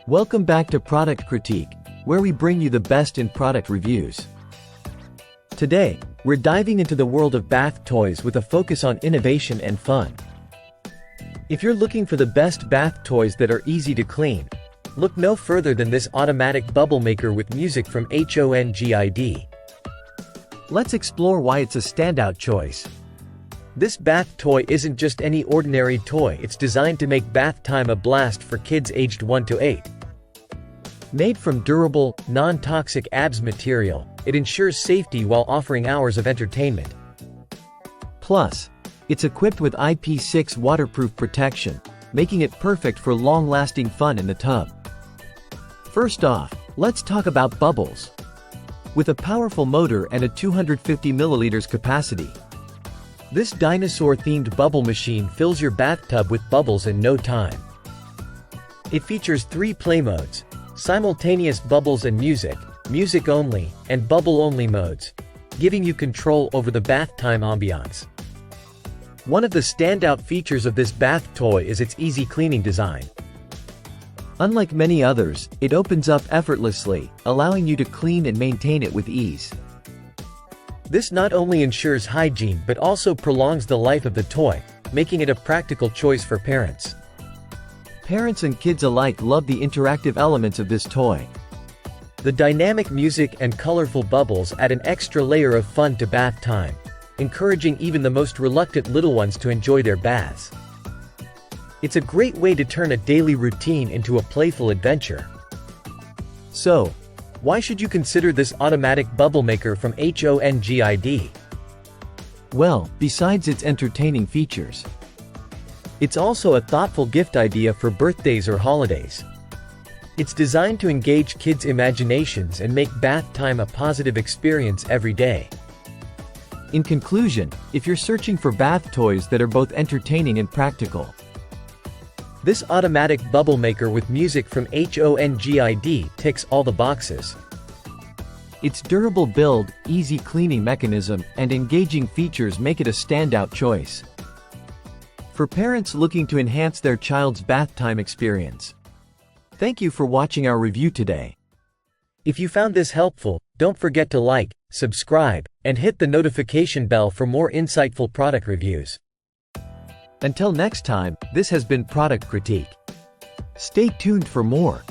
Welcome back to Product Critique, where we bring you the best in product reviews. Today, we're diving into the world of bath toys with a focus on innovation and fun. If you're looking for the best bath toys that are easy to clean, look no further than this automatic bubble maker with music from HONGID. Let's explore why it's a standout choice. This bath toy isn't just any ordinary toy, it's designed to make bath time a blast for kids aged 1 to 8. Made from durable, non-toxic ABS material, it ensures safety while offering hours of entertainment. Plus, it's equipped with IP6 waterproof protection, making it perfect for long-lasting fun in the tub. First off, let's talk about bubbles. With a powerful motor and a 250 milliliters capacity, this dinosaur-themed bubble machine fills your bathtub with bubbles in no time. It features 3 play modes: simultaneous bubbles and music, music only, and bubble only modes, giving you control over the bath time ambiance. One of the standout features of this bath toy is its easy cleaning design. Unlike many others, it opens up effortlessly, allowing you to clean and maintain it with ease. This not only ensures hygiene but also prolongs the life of the toy, making it a practical choice for parents. Parents and kids alike love the interactive elements of this toy. The dynamic music and colorful bubbles add an extra layer of fun to bath time, encouraging even the most reluctant little ones to enjoy their baths. It's a great way to turn a daily routine into a playful adventure. So, why should you consider this automatic bubble maker from HONGID? Well, besides its entertaining features, it's also a thoughtful gift idea for birthdays or holidays. It's designed to engage kids' imaginations and make bath time a positive experience every day. In conclusion, if you're searching for bath toys that are both entertaining and practical, this automatic bubble maker with music from HONGID ticks all the boxes. Its durable build, easy cleaning mechanism, and engaging features make it a standout choice for parents looking to enhance their child's bath time experience. Thank you for watching our review today. If you found this helpful, don't forget to like, subscribe, and hit the notification bell for more insightful product reviews. Until next time, this has been Product Critique. Stay tuned for more.